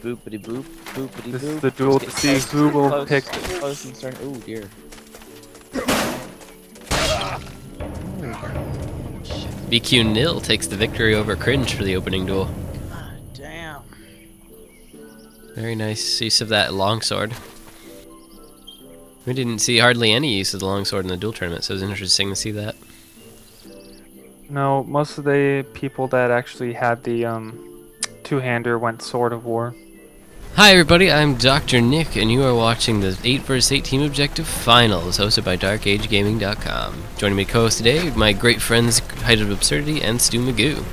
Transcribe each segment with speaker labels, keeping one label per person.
Speaker 1: Boopity boop, boopity boop.
Speaker 2: This is the duel to see who will pick.
Speaker 1: Close and start. Oh dear.
Speaker 3: BQ Nil takes the victory over Cringe for the opening duel.
Speaker 1: God damn.
Speaker 3: Very nice use of that longsword. We didn't see hardly any use of the longsword in the duel tournament, so it was interesting to see that.
Speaker 2: No, most of the people that actually had the two-hander went Sword of War.
Speaker 3: Hi everybody, I'm Dr. Nick, and you are watching the 8 vs 8 Team Objective Finals, hosted by DarkAgeGaming.com. Joining me co-host today, my great friends Height of Absurdity and Stu Magoo.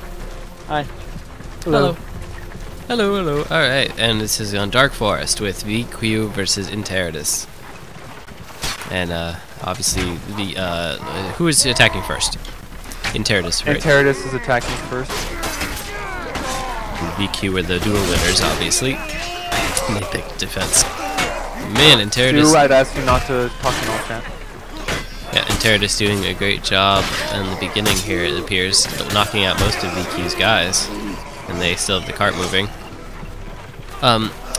Speaker 1: Hi.
Speaker 3: Hello. Hello, hello. Alright, and this is on Dark Forest with VQ versus Interitus. And obviously, who is attacking first? Interitus, right?
Speaker 2: Interitus is attacking first.
Speaker 3: VQ were the duel winners, obviously. And they picked defense. Man, Interitus.
Speaker 2: I'd ask you not to talk in all chat.
Speaker 3: Yeah, Interitus doing a great job in the beginning here, it appears, knocking out most of VQ's guys. And they still have the cart moving.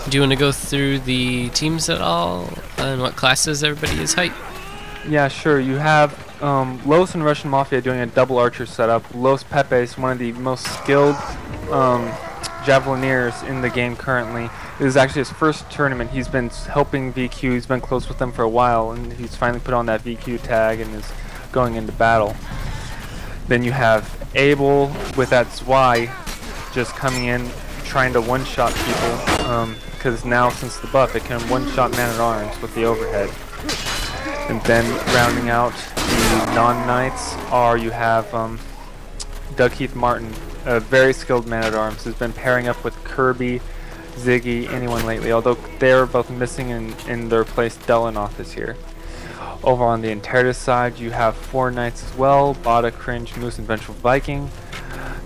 Speaker 3: Do you want to go through the teams at all? And what classes everybody is Height?
Speaker 2: Yeah, sure. You have Los and Russian Mafia doing a double archer setup. Los Pepe is one of the most skilled javelineers in the game currently. This is actually his first tournament. He's been helping VQ. He's been close with them for a while, and he's finally put on that VQ tag and is going into battle. Then you have Abel with that Zwei just coming in, trying to one-shot people, because now since the buff, it can one-shot man-at-arms with the overhead. And then rounding out the non-knights are you have Doug Heath Martin, a very skilled man-at-arms, has been pairing up with Kirby, Ziggy, anyone lately, although they're both missing in their place. Delanoth is here. Over on the Interitus side, you have 4 knights as well, Bada, Cringe, Moose, and Vengeful Viking.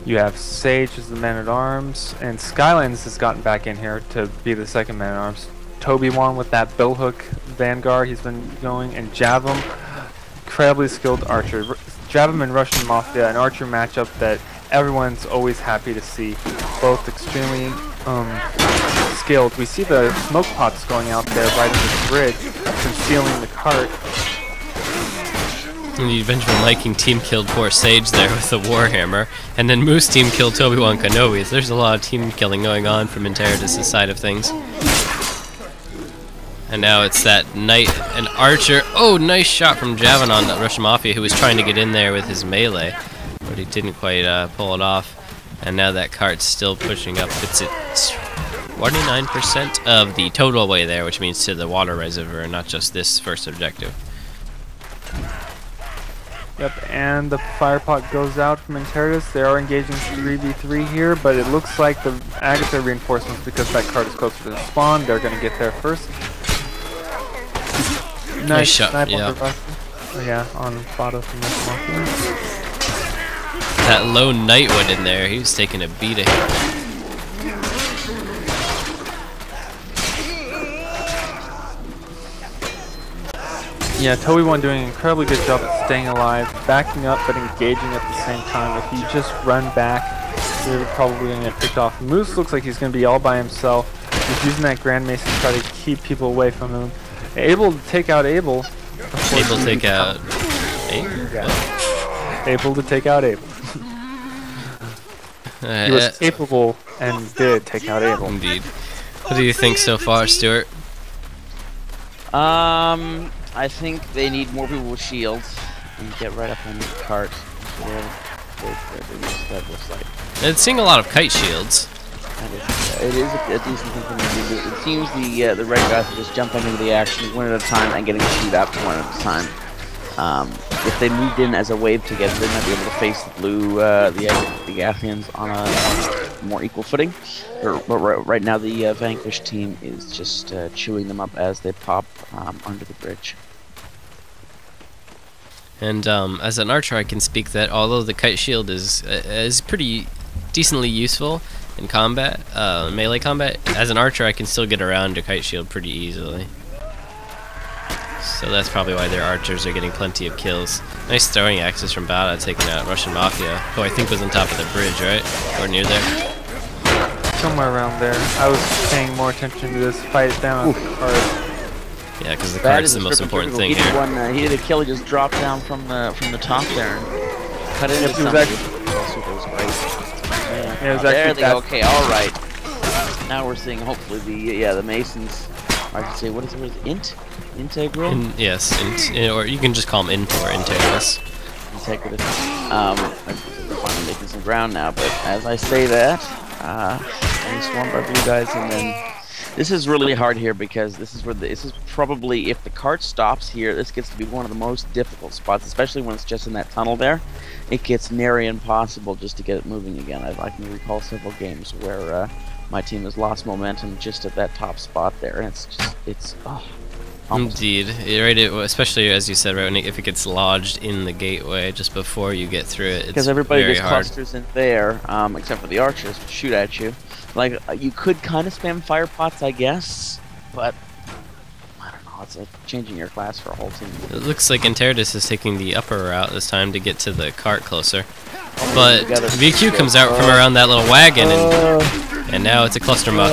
Speaker 2: You have Sage as the man-at-arms, and Skylands has gotten back in here to be the second man-at-arms. Toby-Wan with that billhook Vanguard he's been going, and Javam, incredibly skilled archer. Javam and Russian Mafia, an archer matchup that everyone's always happy to see. Both extremely skilled. We see the smoke pots going out there right into the bridge, concealing the cart.
Speaker 3: And the Vengeful Viking team killed poor Sage there with the Warhammer, and then Moose team killed Toby-Wan Kenobi. So there's a lot of team killing going on from Interitus' side of things. And now it's that knight and archer. Oh, nice shot from Javon on the Russian Mafia, who was trying to get in there with his melee, but he didn't quite pull it off. And now that cart's still pushing up. It's at 49% of the total way there, which means to the water reservoir, not just this first objective.
Speaker 2: Yep, and the fire pot goes out from Interitus. They are engaging 3v3 here, but it looks like the Agatha reinforcements, because that card is closer to the spawn, they're going to get there first. Nice
Speaker 3: shot, yeah.
Speaker 2: Oh yeah, on Bada from Russian Mafia.
Speaker 3: That lone knight went in there. He was taking a beating.
Speaker 2: Yeah, Toby-Wan doing an incredibly good job at staying alive, backing up but engaging at the same time. If you just run back, you're probably going to get picked off. Moose looks like he's going to be all by himself. He's using that Grand Mace to try to keep people away from him. Able to take out Abel.
Speaker 3: Able to take out Abel?
Speaker 2: Yeah. Able to take out Abel. He was capable and did take out Abel.
Speaker 3: Indeed. What do you think so far, Stuart?
Speaker 1: I think they need more people with shields and get right up on the cart. That looks like.
Speaker 3: It's seeing a lot of kite shields.
Speaker 1: It is a decent thing for me to do. It seems the red guys are just jumping into the action one at a time and getting shoot out one at a time. If they moved in as a wave together, they might be able to face the blue, the Athians on a more equal footing. But right now, the Vanquish team is just chewing them up as they pop under the bridge.
Speaker 3: And as an archer, I can speak that although the kite shield is pretty decently useful in combat, melee combat, as an archer, I can still get around a kite shield pretty easily. So that's probably why their archers are getting plenty of kills. Nice throwing axes from Bada taking out Russian Mafia, who I think was on top of the bridge, right? Or near there.
Speaker 2: somewhere around there. I was paying more attention to this fight down at the cart.
Speaker 3: Yeah, because the
Speaker 1: That
Speaker 3: cart's
Speaker 1: is
Speaker 3: the
Speaker 1: a
Speaker 3: most
Speaker 1: triple
Speaker 3: important
Speaker 1: critical.
Speaker 3: thing
Speaker 1: He did
Speaker 3: here.
Speaker 1: one. He did a kill. He just dropped down from the top there and cut into
Speaker 2: Yep, he was
Speaker 1: somebody.
Speaker 2: actually-
Speaker 1: It was great.
Speaker 2: Yeah, it was
Speaker 1: There
Speaker 2: actually
Speaker 1: they go.
Speaker 2: fast.
Speaker 1: Okay, all right. Now we're seeing hopefully the Masons. I should say what is it? Integral.
Speaker 3: Yes, or you can just call them Int or Interitus.
Speaker 1: Integrative. They're finally making some ground now, but as I say that, getting swarmed by blue guys, and then this is really hard here because this is where this is probably, if the cart stops here, this gets to be one of the most difficult spots, especially when it's just in that tunnel there. It gets nearly impossible just to get it moving again. I can recall several games where my team has lost momentum just at that top spot there, and it's almost.
Speaker 3: Indeed, right. Especially as you said, right, if it gets lodged in the gateway just before you get through it,
Speaker 1: Because
Speaker 3: it's
Speaker 1: everybody
Speaker 3: very
Speaker 1: just
Speaker 3: hard.
Speaker 1: clusters in there, except for the archers, which shoot at you. Like, you could kind of spam fire pots, I guess, but I don't know. It's like changing your class for a whole team.
Speaker 3: It looks like Interitus is taking the upper route this time to get to the cart closer. But VQ comes out from around that little wagon, and now it's a cluster muck.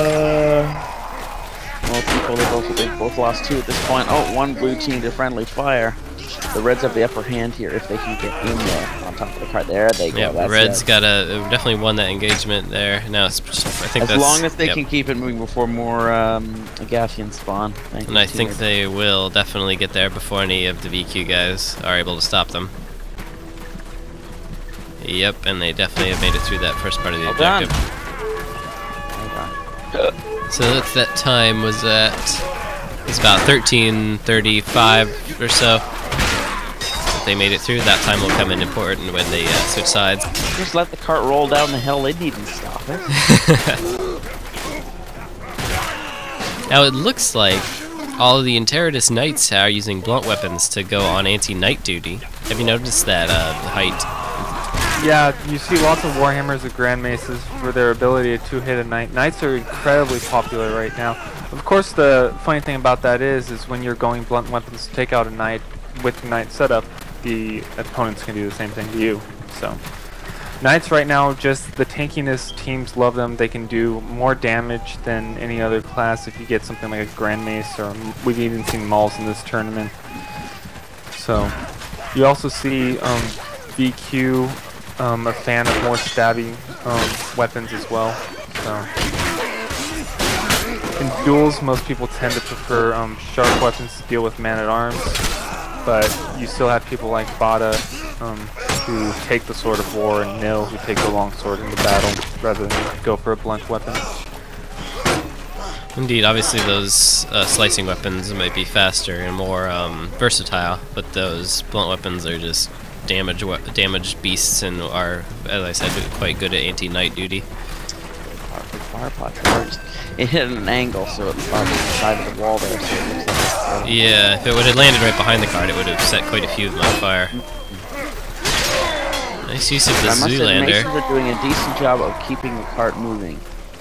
Speaker 1: Well, people, they've both lost 2 at this point. Oh, one blue team to friendly fire. The Reds have the upper hand here if they can get in there on top of the cart. There they go.
Speaker 3: Yeah,
Speaker 1: That's
Speaker 3: Red's
Speaker 1: it.
Speaker 3: definitely won that engagement there. Now it's just, I think
Speaker 1: As long as they
Speaker 3: yep.
Speaker 1: can keep it moving before more Gassian spawn.
Speaker 3: And I think they will definitely get there before any of the VQ guys are able to stop them. Yep, and they definitely have made it through that first part of the objective. So that time was at, it's about 13:35 or so. If they made it through, that time will come in important when they switch sides.
Speaker 1: Just let the cart roll down the hill. They needn't stop it.
Speaker 3: Now it looks like all of the Interitus Knights are using blunt weapons to go on anti-knight duty. Have you noticed that, Height?
Speaker 2: Yeah, you see lots of Warhammers with Grand Maces for their ability to hit a Knight. Knights are incredibly popular right now. Of course, the funny thing about that is when you're going blunt weapons to take out a Knight with the Knight setup, the opponents can do the same thing to you. So, Knights right now, just the tankiness, teams love them. They can do more damage than any other class if you get something like a Grand Mace, or we've even seen Mauls in this tournament. So, you also see VQ, a fan of more stabby weapons as well. So, in duels, most people tend to prefer sharp weapons to deal with man-at-arms, but you still have people like Bada who take the Sword of War, and Nil who take the longsword into battle rather than go for a blunt weapon.
Speaker 3: Indeed, obviously those slicing weapons might be faster and more versatile, but those blunt weapons are just damage beasts and are, as I said, quite good at anti-knight duty.
Speaker 1: Fire pots. It hit at an angle, so it was on the side of the wall there. So it looks like
Speaker 3: Yeah, if it would have landed right behind the cart, it would have set quite a few of them on fire. Nice use of the
Speaker 1: I must say, the
Speaker 3: Zoolander.
Speaker 1: Masons are doing a decent job of keeping the cart moving.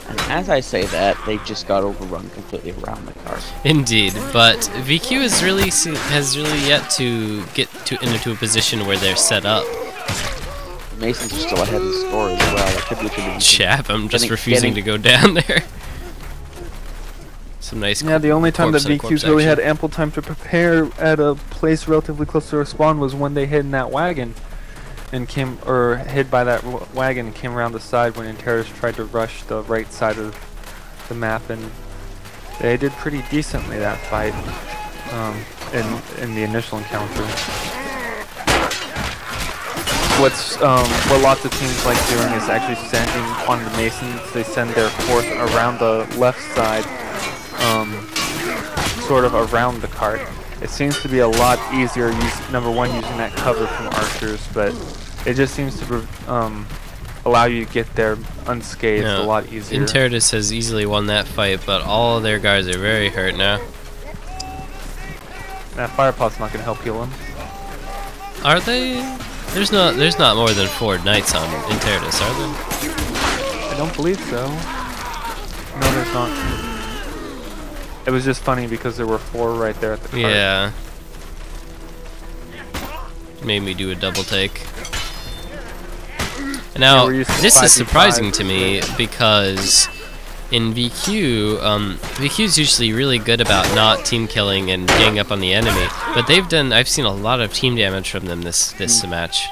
Speaker 1: And as I say that, they just got overrun completely around the cart.
Speaker 3: Indeed, but VQ has really yet to get into a position where they're set up.
Speaker 1: The Masons are still ahead in score as well. It could be
Speaker 3: Chap, I'm just refusing to go down there. Some nice.
Speaker 2: Yeah, the only time that
Speaker 3: corpse on
Speaker 2: VQs
Speaker 3: corpse
Speaker 2: really
Speaker 3: action.
Speaker 2: had ample time to prepare at a place relatively close to their spawn was when they hid in that wagon and hid by that wagon and came around the side when Interitus tried to rush the right side of the map, and they did pretty decently that fight in the initial encounter. What lots of teams like doing is actually sending on the Masons. They send their fourth around the left side, sort of around the cart. It seems to be a lot easier, number one, using that cover from archers, but it just seems to allow you to get there unscathed a lot easier.
Speaker 3: Interitus has easily won that fight, but all of their guys are very hurt now.
Speaker 2: That firepot's not going to help heal them.
Speaker 3: Are they? There's not more than 4 knights on Interitus, are there?
Speaker 2: I don't believe so. No, there's not. It was just funny because there were 4 right there at the cart.
Speaker 3: Yeah. Made me do a double take. Now,
Speaker 2: Yeah,
Speaker 3: this is surprising to me because in VQ, VQ's usually really good about not team killing and getting up on the enemy, but I've seen a lot of team damage from them this match.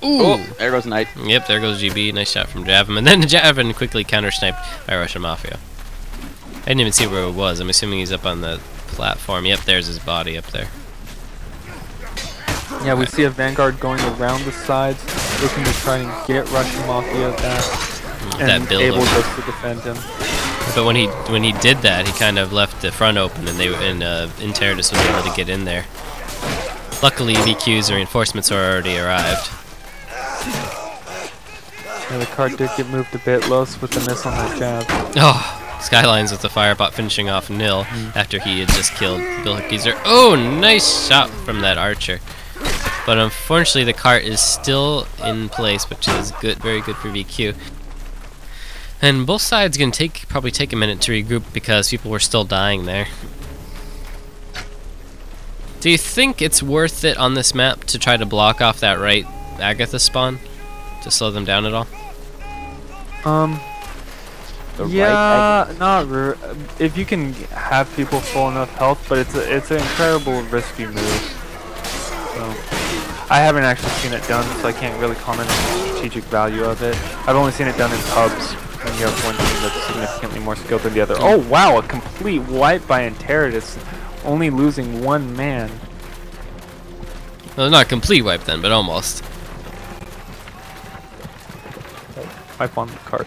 Speaker 3: Ooh!
Speaker 1: Oh, there goes Knight.
Speaker 3: Yep, there goes GB. Nice shot from Javin. And then Javin quickly counter-sniped by Russian Mafia. I didn't even see where it was. I'm assuming he's up on the platform. Yep, there's his body up there.
Speaker 2: Yeah, we see a Vanguard going around the sides, looking to try and get Russian Mafia back, and able just to defend him.
Speaker 3: But when he did that, he kind of left the front open, and Interitus was able to get in there. Luckily, VQ's reinforcements are already arrived.
Speaker 2: Yeah, the cart did get moved a bit. Los with the miss on that jab.
Speaker 3: Oh, Skylines with the firebot finishing off Nil after he had just killed Bill Hickezer. Oh, nice shot from that archer. But unfortunately, the cart is still in place, which is good, very good for VQ. And both sides can probably take a minute to regroup because people were still dying there. Do you think it's worth it on this map to try to block off that right Agatha spawn to slow them down at all?
Speaker 2: Yeah, not if you can have people full enough health, but it's an incredible risky move. So I haven't actually seen it done, so I can't really comment on the strategic value of it. I've only seen it done in pubs when you have one team that's significantly more skilled than the other. Oh wow, a complete wipe by Interitus, only losing one man.
Speaker 3: Well, not a complete wipe then, but almost.
Speaker 2: Wipe on the cart.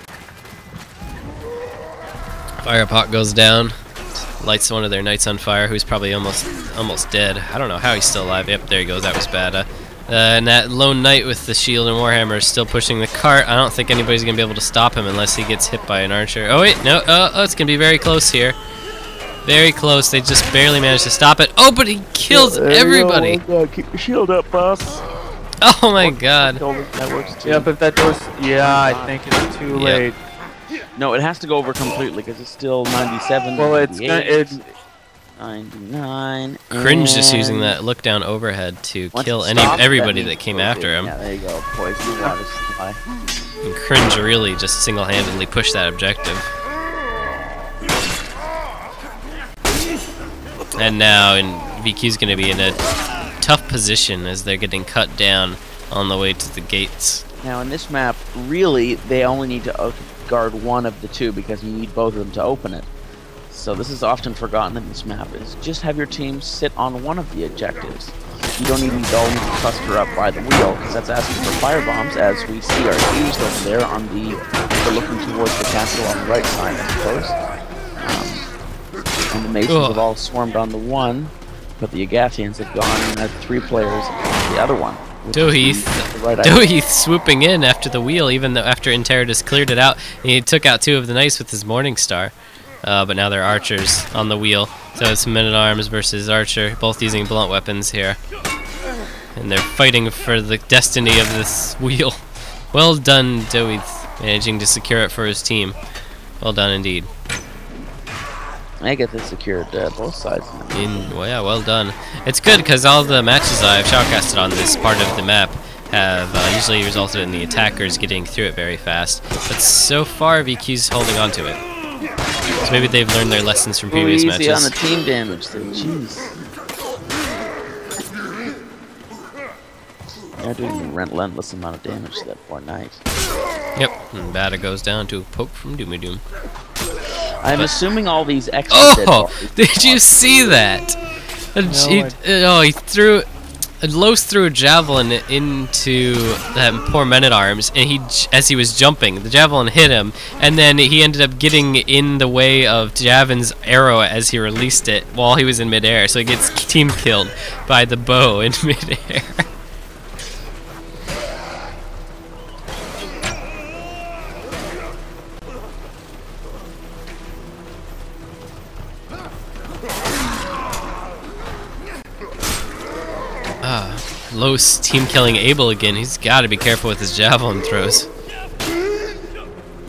Speaker 3: Firepot goes down, lights one of their knights on fire, who's probably almost dead. I don't know how he's still alive. Yep, there he goes. That was bad. And that lone knight with the shield and warhammer is still pushing the cart. I don't think anybody's gonna be able to stop him unless he gets hit by an archer. Oh wait, no. Oh, it's gonna be very close here. Very close. They just barely managed to stop it. Oh, but he kills everybody.
Speaker 1: Keep your shield up, boss.
Speaker 3: Oh my god.
Speaker 1: That works too.
Speaker 2: Yeah, but that door's... Yeah, I think it's too late.
Speaker 1: No, it has to go over completely because it's still 97.
Speaker 2: Well, it's
Speaker 1: 99.
Speaker 3: Cringe just using that look down overhead to kill everybody that came after him.
Speaker 1: Yeah, there you go. Poison water supply.
Speaker 3: And Cringe really just single-handedly pushed that objective. And now VQ's going to be in a tough position as they're getting cut down on the way to the gates.
Speaker 1: Now in this map, really, they only need to guard one of the two because you need both of them to open it. So this is often forgotten in this map, is just have your team sit on one of the objectives. You don't even go and cluster up by the wheel, because that's asking for firebombs, as we see are used over there on the... We're looking towards the castle on the right side, I suppose. And the Masons have all swarmed on the one, but the Agathians have gone and had 3 players on the other one.
Speaker 3: Doheath swooping in after the wheel, even though after Interitus cleared it out, he took out 2 of the knights with his Morningstar. But now they're archers on the wheel, so it's Men-at-Arms versus Archer, both using blunt weapons here. And they're fighting for the destiny of this wheel. Well done, Doheath, managing to secure it for his team. Well done indeed.
Speaker 1: Agatha secured both sides.
Speaker 3: Well, yeah, well done. It's good because all the matches I've shoutcasted on this part of the map have usually resulted in the attackers getting through it very fast. But so far, VQ's holding on to it. So maybe they've learned their lessons from previous matches.
Speaker 1: Easy on the team damage thing, jeez. They're doing a relentless amount of damage to that poor knight.
Speaker 3: Yep, and Bada goes down to a poke from Doomy Doom.
Speaker 1: I'm assuming all these extra...
Speaker 3: Oh! Did you see that?
Speaker 2: No,
Speaker 3: he threw... Los threw a javelin into that poor Men-at-Arms, and as he was jumping, the javelin hit him, and then he ended up getting in the way of Javin's arrow as he released it while he was in midair, so he gets team killed by the bow in midair. Los team killing Abel again. He's got to be careful with his javelin throws.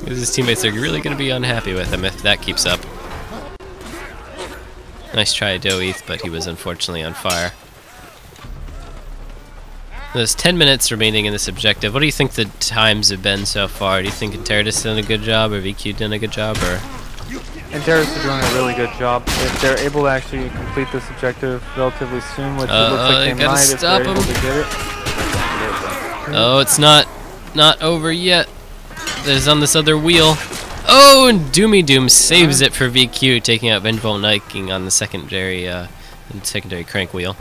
Speaker 3: His teammates are really going to be unhappy with him if that keeps up. Nice try, Doheath, but he was unfortunately on fire. There's 10 minutes remaining in this objective. What do you think the times have been so far? Do you think Interitus done a good job, or VQ done a good job, or?
Speaker 2: Interitus are doing a really good job. If they're able to actually complete this objective relatively soon, which it looks like they might if they're able to get it.
Speaker 3: Oh, it's not over yet. There's on this other wheel. Oh, and Doomy Doom saves it for VQ, taking out Vengeful Niking on the secondary crank wheel.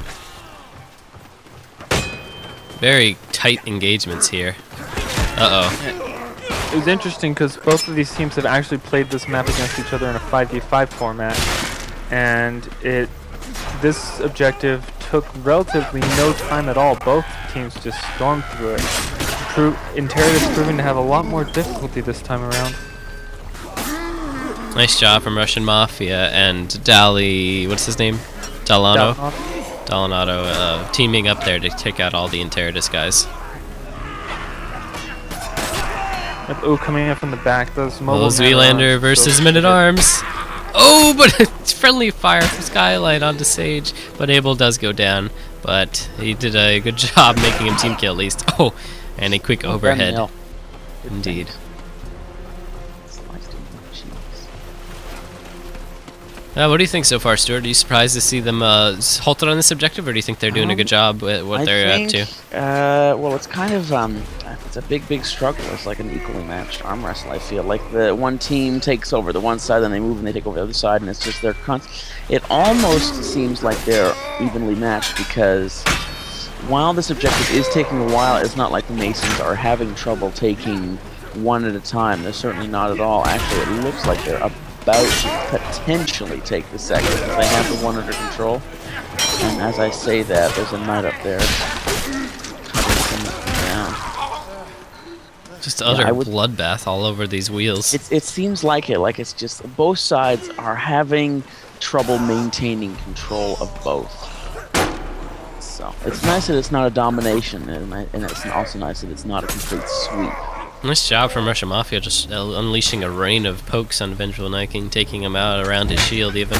Speaker 3: Very tight engagements here. Uh-oh.
Speaker 2: It was interesting because both of these teams have actually played this map against each other in a 5v5 format, and this objective took relatively no time at all. Both teams just stormed through it. Interitus proving to have a lot more difficulty this time around.
Speaker 3: Nice job from Russian Mafia and Dali, what's his name? Dalano? Dalanato, teaming up there to take out all the Interitus guys.
Speaker 2: Oh, coming in from the back, those mobile
Speaker 3: Zweelander versus Men-at-Arms. Oh, but it's friendly fire from Skylight onto Sage, but Abel does go down. But he did a good job making him team kill at least. Oh, and a quick overhead. Indeed. What do you think so far, Stuart? Are you surprised to see them halted on this objective, or do you think they're doing a good job at what they're up to?
Speaker 1: Well, it's kind of it's a big struggle. It's like an equally matched arm wrestle. I feel like the one team takes over the one side, then they move and they take over the other side, and it's just their it almost seems like they're evenly matched, because while this objective is taking a while, it's not like the Masons are having trouble taking one at a time. They're certainly not at all. Actually, it looks like they're about to potentially take the second. They have the one under control. And as I say that, there's a knight up there cutting them down.
Speaker 3: Just utter bloodbath all over these wheels.
Speaker 1: It seems like it. Like it's just both sides are having trouble maintaining control of both. So it's nice that it's not a domination, and it's also nice that it's not a complete sweep.
Speaker 3: Nice job from Russian Mafia, just unleashing a rain of pokes on Vengeful Niking, taking him out around his shield even.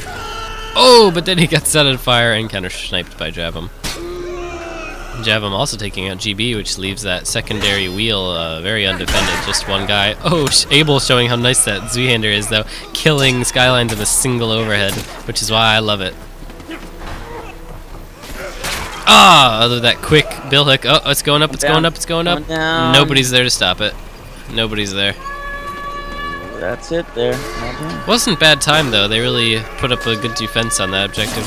Speaker 3: Oh, but then he got set on fire and counter-sniped by Javum. Javum also taking out GB, which leaves that secondary wheel very undefended. Just one guy. Oh, Abel showing how nice that Zweelander is, though, killing Skylines in a single overhead, which is why I love it. Ah, that quick bill hook. Oh, it's going up, it's going up, it's going up. Nobody's there to stop it. Nobody's there.
Speaker 1: That's it there.
Speaker 3: Wasn't bad time though. They really put up a good defense on that objective.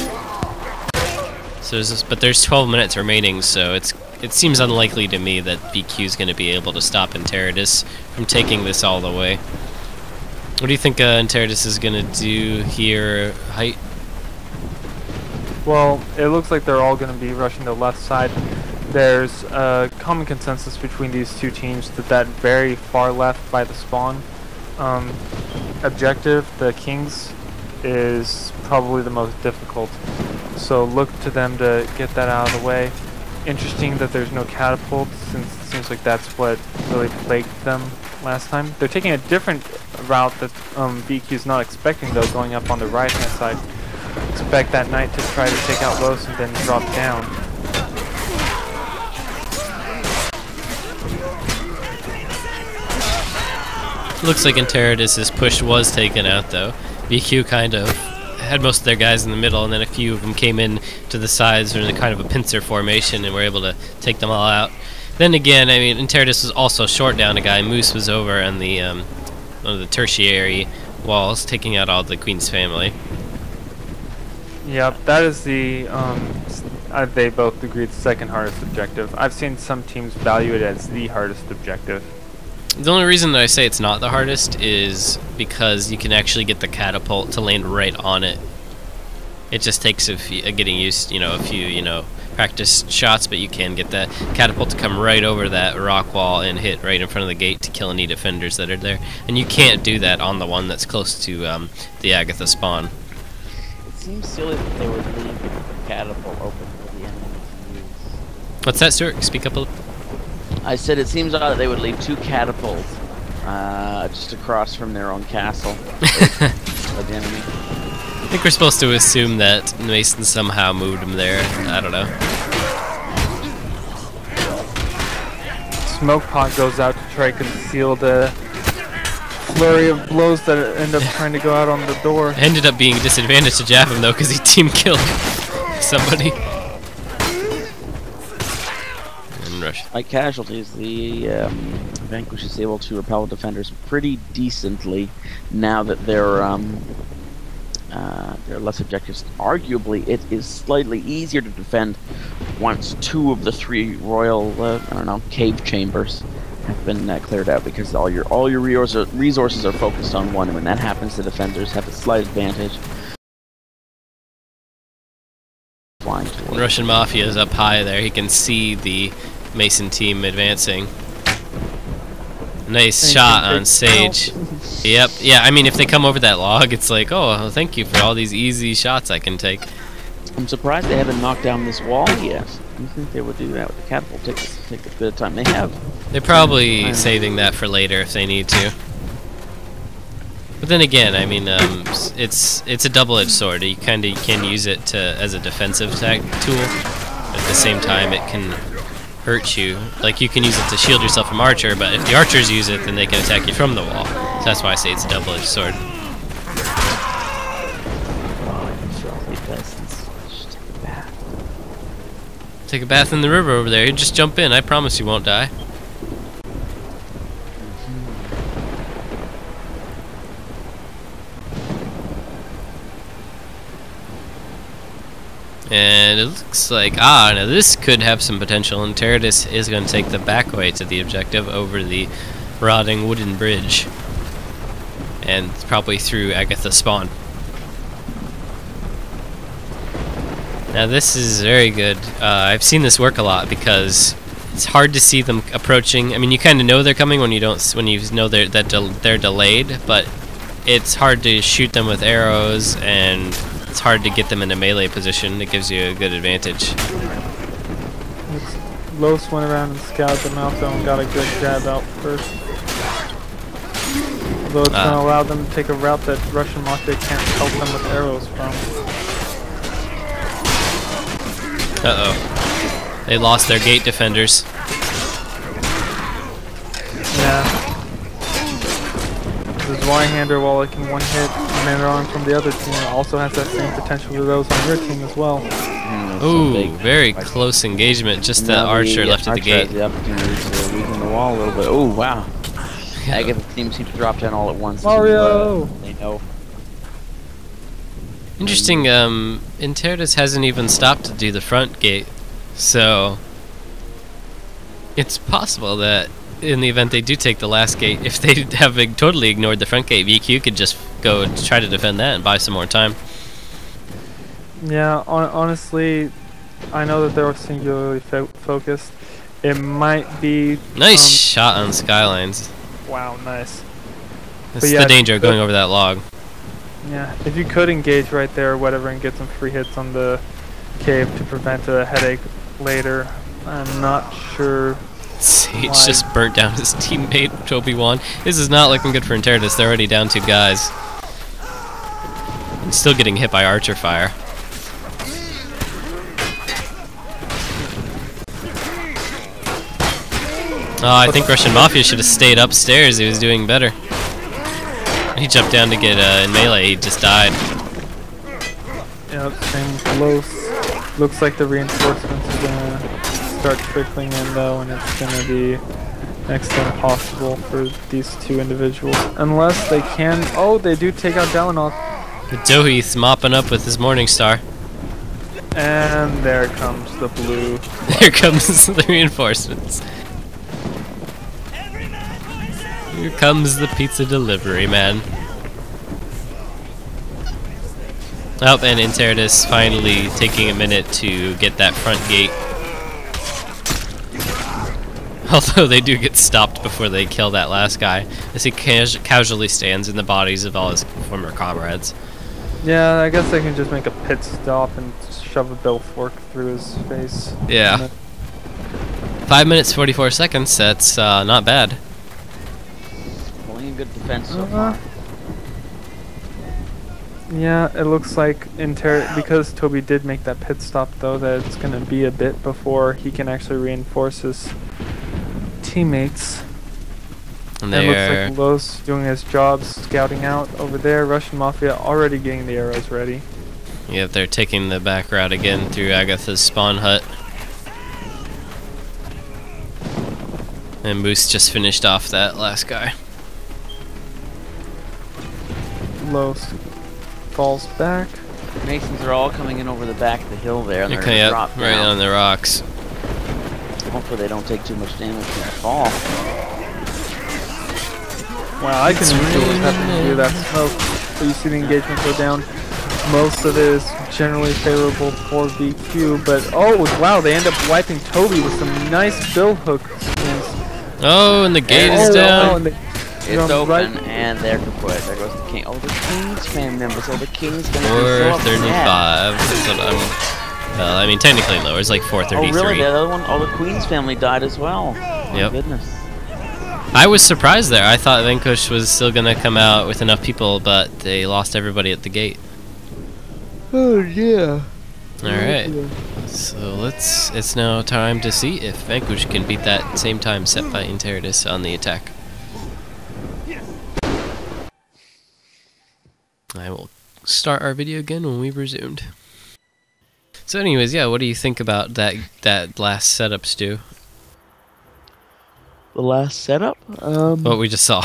Speaker 3: So but there's 12 minutes remaining, so it seems unlikely to me that BQ is going to be able to stop Interitus from taking this all the way. What do you think Interitus is going to do here, Height?
Speaker 2: Well, it looks like they're all going to be rushing the left side. There's a common consensus between these two teams that very far left by the spawn objective, the Kings, is probably the most difficult. So look to them to get that out of the way. Interesting that there's no catapult, since it seems like that's what really plagued them last time. They're taking a different route that BQ's not expecting, though, going up on the right-hand side. Expect that knight to try to take out Los and then drop down.
Speaker 3: Looks like Interitus' push was taken out though. BQ kind of had most of their guys in the middle, and then a few of them came in to the sides in a kind of a pincer formation and were able to take them all out. Then again, I mean, Interitus was also short down a guy. Moose was over on the one of the tertiary walls, taking out all the Queen's family.
Speaker 2: Yep, that is the, they both agree it's the second hardest objective. I've seen some teams value it as the hardest objective.
Speaker 3: The only reason that I say it's not the hardest is because you can actually get the catapult to land right on it. It just takes getting used, a few, practice shots, but you can get that catapult to come right over that rock wall and hit right in front of the gate to kill any defenders that are there. And you can't do that on the one that's close to the Agatha spawn.
Speaker 1: It seems silly that they would leave the catapult open for the enemy to use.
Speaker 3: What's that, Stuart? Speak up a little.
Speaker 1: I said it seems odd that they would leave two catapults just across from their own castle. The enemy.
Speaker 3: I think we're supposed to assume that Mason somehow moved him there. I don't know.
Speaker 2: smoke pot goes out to try to conceal the flurry of blows that end up trying to go out on the door.
Speaker 3: Ended up being a disadvantage to jab him though, because he team killed somebody. And rush.
Speaker 1: Like casualties, the Vanquish is able to repel defenders pretty decently now that they're less objectives. Arguably, it is slightly easier to defend once 2 of the 3 royal, cave chambers have been cleared out, because all your resources are focused on one, and when that happens, the defenders have a slight advantage. Flying towards.
Speaker 3: Russian Mafia is up high there. He can see the Mason team advancing. Nice shot on Sage. Yep. Yeah, I mean, if they come over that log, it's like, oh, thank you for all these easy shots I can take.
Speaker 1: I'm surprised they haven't knocked down this wall yet. You think they would do that with the catapult? Take a bit of time. They have.
Speaker 3: They're probably saving that for later if they need to. But then again, I mean, it's a double-edged sword. You kind of can use it as a defensive attack tool. At the same time, it can hurt you. Like, you can use it to shield yourself from Archer, but if the archers use it, then they can attack you from the wall. So that's why I say it's a double-edged sword. Take a bath in the river over there. You just jump in. I promise you won't die. And it looks like, now this could have some potential. Interitus is going to take the back way to the objective over the rotting wooden bridge. And probably through Agatha's spawn. Now this is very good. I've seen this work a lot because it's hard to see them approaching. I mean, you kind of know they're coming when you know they're delayed, but it's hard to shoot them with arrows, and it's hard to get them in a melee position. It gives you a good advantage.
Speaker 2: Los went around and scouted them out though and got a good jab out first. Although it's going to allow them to take a route that Russian Mafia can't help them with arrows from.
Speaker 3: Uh-oh. They lost their gate defenders.
Speaker 2: Yeah. This Y-hander, while it can one-hit commander arm from the other team, also has that same potential to those on your team as well.
Speaker 3: Ooh, very close engagement. Just the archer left at the gate.
Speaker 1: Has the opportunity to weaken the wall a little bit. Oh, wow. Agatha team seems to drop down all at once.
Speaker 2: Mario!
Speaker 1: They know.
Speaker 3: Interesting, Interitus hasn't even stopped to do the front gate, so it's possible that in the event they do take the last gate, if they have totally ignored the front gate, VQ could just go try to defend that and buy some more time.
Speaker 2: Yeah, honestly, I know that they're singularly focused. It might be...
Speaker 3: Nice shot on Skylines.
Speaker 2: Wow, nice.
Speaker 3: That's the danger of going over that log.
Speaker 2: Yeah, if you could engage right there or whatever and get some free hits on the cave to prevent a headache later, I'm not sure.
Speaker 3: Sage just burnt down his teammate, Obi-Wan. This is not looking good for Interitus. They're already down 2 guys. And still getting hit by archer fire. Oh, I think Russian Mafia should have stayed upstairs. He was doing better. He jumped down to get in melee. He just died.
Speaker 2: Yep, same close. Looks like the reinforcements are gonna start trickling in though, and it's gonna be next to impossible for these 2 individuals. Unless they can... Oh, they do take out Dalinov.
Speaker 3: Doheath mopping up with his Morningstar.
Speaker 2: And there comes the blue.
Speaker 3: There comes the reinforcements. Here comes the pizza delivery man. Oh, and Interitus finally taking a minute to get that front gate. Although they do get stopped before they kill that last guy, as he casually stands in the bodies of all his former comrades.
Speaker 2: Yeah, I guess they can just make a pit stop and shove a bill fork through his face.
Speaker 3: Yeah. 5 minutes 44 seconds. That's not bad.
Speaker 1: Only a good defense so far.
Speaker 2: Yeah, it looks like because Toby did make that pit stop though, that it's gonna be a bit before he can actually reinforce his teammates.
Speaker 3: And
Speaker 2: And it
Speaker 3: they're
Speaker 2: looks like Los doing his job, scouting out over there. Russian Mafia already getting the arrows ready.
Speaker 3: yep, they're taking the back route again through Agatha's spawn hut. And Moose just finished off that last guy.
Speaker 2: Los falls back.
Speaker 1: Masons are all coming in over the back of the hill there, and they're
Speaker 3: Okay,
Speaker 1: gonna
Speaker 3: yep,
Speaker 1: drop
Speaker 3: right
Speaker 1: down.
Speaker 3: on the rocks.
Speaker 1: Hopefully they don't take too much damage from the fall.
Speaker 2: Wow, I can see what's happening here. That smoke. So you see the engagement go down. Most of it is generally favorable for VQ, but oh wow, they end up wiping Toby with some nice bill hook skins.
Speaker 3: Oh, and the gate is
Speaker 2: Oh,
Speaker 3: down.
Speaker 2: and they-
Speaker 1: It's open,
Speaker 2: right.
Speaker 1: and there kaput. There goes the king. Oh, the King's family members. Oh, the King's gonna be so upset.
Speaker 3: 435. That's what I'm. Well, I mean, technically lower. It's like
Speaker 1: Oh,
Speaker 3: 433.
Speaker 1: really? The other one? Oh, the Queen's family died as well.
Speaker 3: Yep.
Speaker 1: My goodness.
Speaker 3: I was surprised there. I thought Vanquish was still gonna come out with enough people, but they lost everybody at the gate.
Speaker 1: Oh, yeah.
Speaker 3: Alright. So it's now time to see if Vanquish can beat that same time set by Interitus on the attack. I will start our video again when we've resumed. So anyways, yeah, what do you think about that last setup, Stu?
Speaker 1: The last setup?
Speaker 3: What we just saw.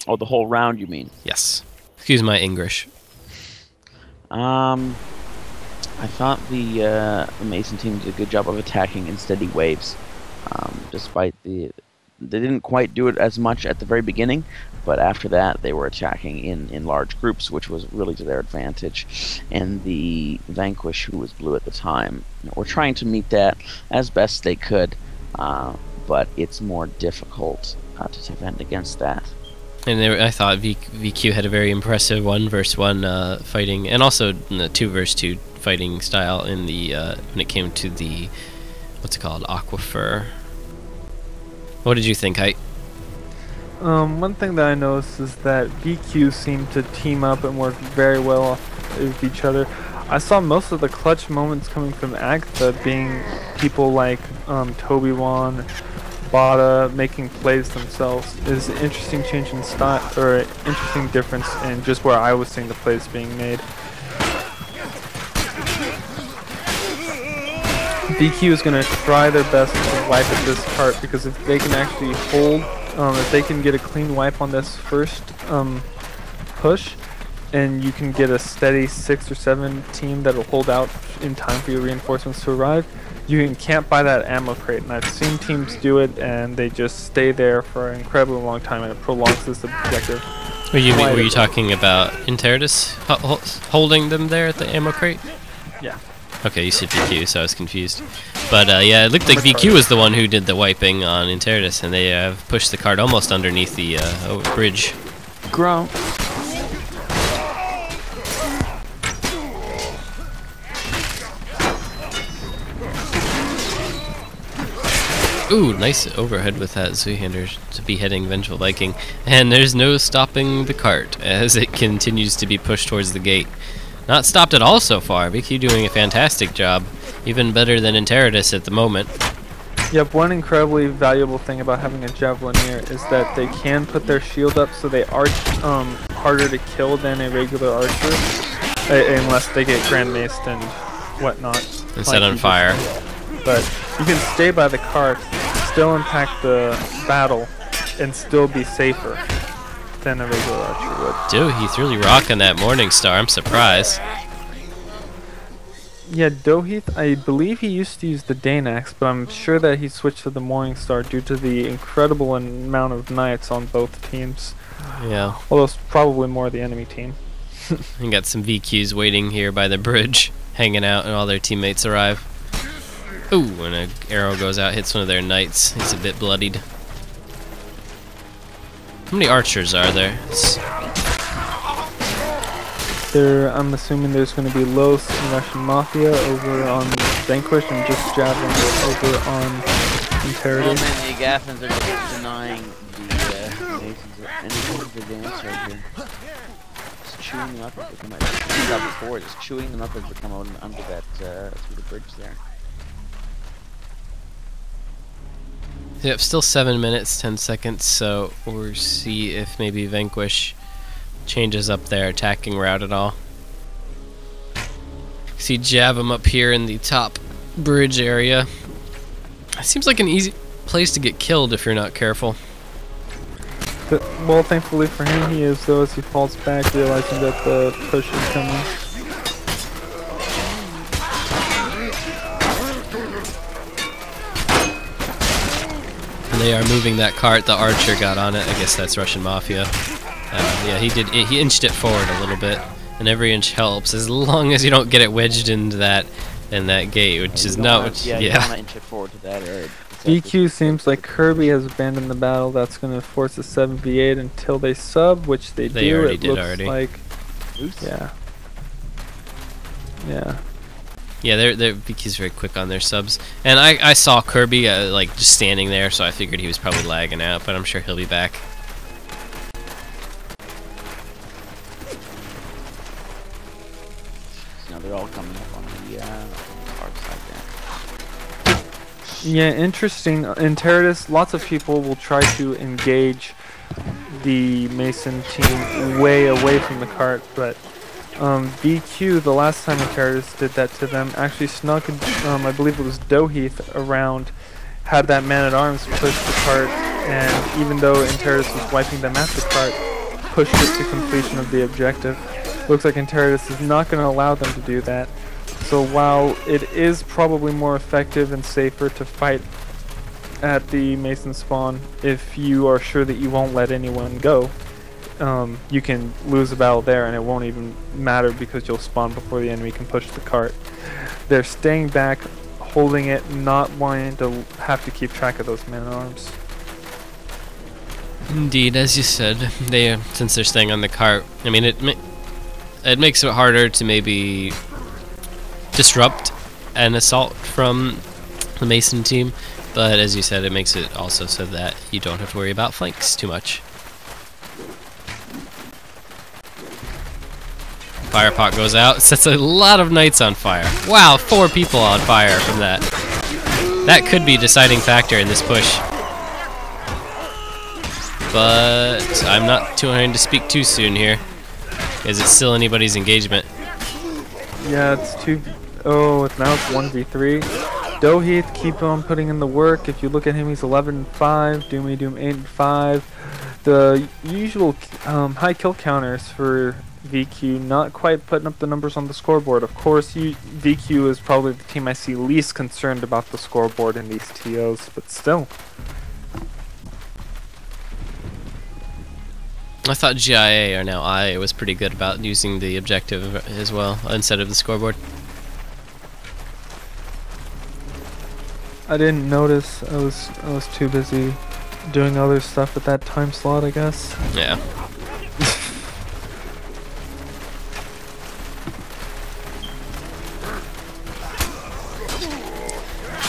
Speaker 1: Oh, the whole round, you mean?
Speaker 3: Yes. Excuse my English.
Speaker 1: I thought the Mason team did a good job of attacking in steady waves, despite they didn't quite do it as much at the very beginning, but after that they were attacking in large groups, which was really to their advantage. And the Vanquish, who was blue at the time, were trying to meet that as best they could, but it's more difficult to defend against that.
Speaker 3: And I thought VQ had a very impressive 1v1 fighting, and also in the 2v2 fighting style in the when it came to the what's it called, Aquifer. What did you think, Height?
Speaker 2: One thing that I noticed is that VQ seemed to team up and work very well with each other. I saw most of the clutch moments coming from Agatha being people like Toby Wan, Bada making plays themselves. Is an interesting change in style, or an interesting difference in just where I was seeing the plays being made. DQ is going to try their best to wipe at this cart, because if they can actually hold, if they can get a clean wipe on this first push, and you can get a steady 6 or 7 team that will hold out in time for your reinforcements to arrive, you can camp by that ammo crate. And I've seen teams do it, and they just stay there for an incredibly long time, and it prolongs this objective.
Speaker 3: Were you talking about Interitus holding them there at the ammo crate?
Speaker 2: Yeah.
Speaker 3: Okay, you said VQ, so I was confused. But yeah, it looked like VQ was the one who did the wiping on Interitus, and they have pushed the cart almost underneath the bridge.
Speaker 1: Grow.
Speaker 3: Ooh, nice overhead with that Zweihander to be heading Vengeful Viking. And there's no stopping the cart as it continues to be pushed towards the gate. Not stopped at all so far. VQ doing a fantastic job. Even better than Interitus at the moment.
Speaker 2: Yep, one incredibly valuable thing about having a Javelineer is that they can put their shield up, so they are harder to kill than a regular archer, unless they get Grand Maced and whatnot.
Speaker 3: And set on fire.
Speaker 2: But you can stay by the cart, still impact the battle, and still be safer than a regular archer would.
Speaker 3: Dude, he's really rocking that Morningstar. I'm surprised.
Speaker 2: Yeah, Doheath, I believe he used to use the Danax, but I'm sure that he switched to the Morningstar due to the incredible amount of knights on both teams.
Speaker 3: Yeah.
Speaker 2: Although it's probably more the enemy team.
Speaker 3: And got some VQs waiting here by the bridge, hanging out, and all their teammates arrive. Ooh, when an arrow goes out, hits one of their knights. He's a bit bloodied. How many archers are there?
Speaker 2: I'm assuming there's going to be Los and Russian Mafia over on Vanquish, and just Javelin over on Interitus.
Speaker 1: Well, man, the Agathans are just denying the Masons any advance right here. Just chewing them up as they come out. Just chewing them up as they come out under that, through the bridge there.
Speaker 3: Yep, still 7 minutes, 10 seconds, so we'll see if maybe Vanquish changes up their attacking route at all. See Jab him up here in the top bridge area. It seems like an easy place to get killed if you're not careful.
Speaker 2: Well, thankfully for him, he is, though, as he falls back, realizing that the push is coming.
Speaker 3: They are moving that cart. The archer got on it. I guess that's Russian Mafia. Yeah, he did. He inched it forward a little bit, and every inch helps as long as you don't get it wedged into that gate, which is not.
Speaker 1: Yeah, you don't want to inch it forward to that area.
Speaker 2: VQ seems like Kirby has abandoned the battle. That's going to force a 7v8 until they sub, which they do.
Speaker 3: They already
Speaker 2: it
Speaker 3: did
Speaker 2: looks
Speaker 3: already.
Speaker 2: Like,
Speaker 1: Oops.
Speaker 2: yeah. Yeah.
Speaker 3: Yeah, they're VQ's very quick on their subs, and I saw Kirby like just standing there, so I figured he was probably lagging out, but I'm sure he'll be back.
Speaker 1: So now they're all coming up on the hard side there.
Speaker 2: Yeah, interesting. Interitus, lots of people will try to engage the Mason team way away from the cart, but VQ, the last time Interitus did that to them, actually snuck, I believe it was Doheath, around, had that man-at-arms push the cart, and even though Interitus was wiping them at the cart, pushed it to completion of the objective. Looks like Interitus is not going to allow them to do that. So while it is probably more effective and safer to fight at the Mason spawn if you are sure that you won't let anyone go, you can lose a battle there and it won't even matter because you'll spawn before the enemy can push the cart. They're staying back, holding it, not wanting to have to keep track of those man-at-arms.
Speaker 3: Indeed, as you said, they since they're staying on the cart, I mean it makes it harder to maybe disrupt an assault from the Mason team, but as you said, it makes it also so that you don't have to worry about flanks too much. Fire pot goes out, sets a lot of knights on fire. Wow, 4 people on fire from that. That could be a deciding factor in this push. But I'm not trying to speak too soon here, because it's still anybody's engagement.
Speaker 2: Yeah, it's 2. Oh, now it's 1v3. Doheath, keep on putting in the work. If you look at him, he's 11-5. Doomy Doom 8-5. The usual high kill counters for VQ, not quite putting up the numbers on the scoreboard. Of course, VQ is probably the team I see least concerned about the scoreboard in these TOs, but still.
Speaker 3: I thought GIA, or now IA, was pretty good about using the objective as well instead of the scoreboard.
Speaker 2: I didn't notice. I was too busy doing other stuff at that time slot, I guess.
Speaker 3: Yeah.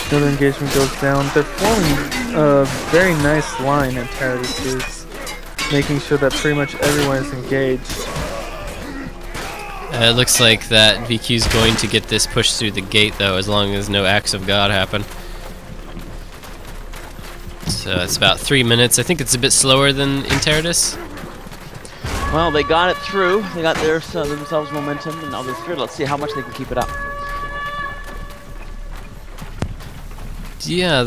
Speaker 2: Another engagement goes down. They're forming a very nice line at Interitus, making sure that pretty much everyone is engaged.
Speaker 3: It looks like that VQ's going to get this push through the gate, though, as long as no acts of God happen. So it's about 3 minutes. I think it's a bit slower than Interitus.
Speaker 1: Well, they got it through. They got themselves momentum, and now they're through. Let's see how much they can keep it up.
Speaker 3: Yeah,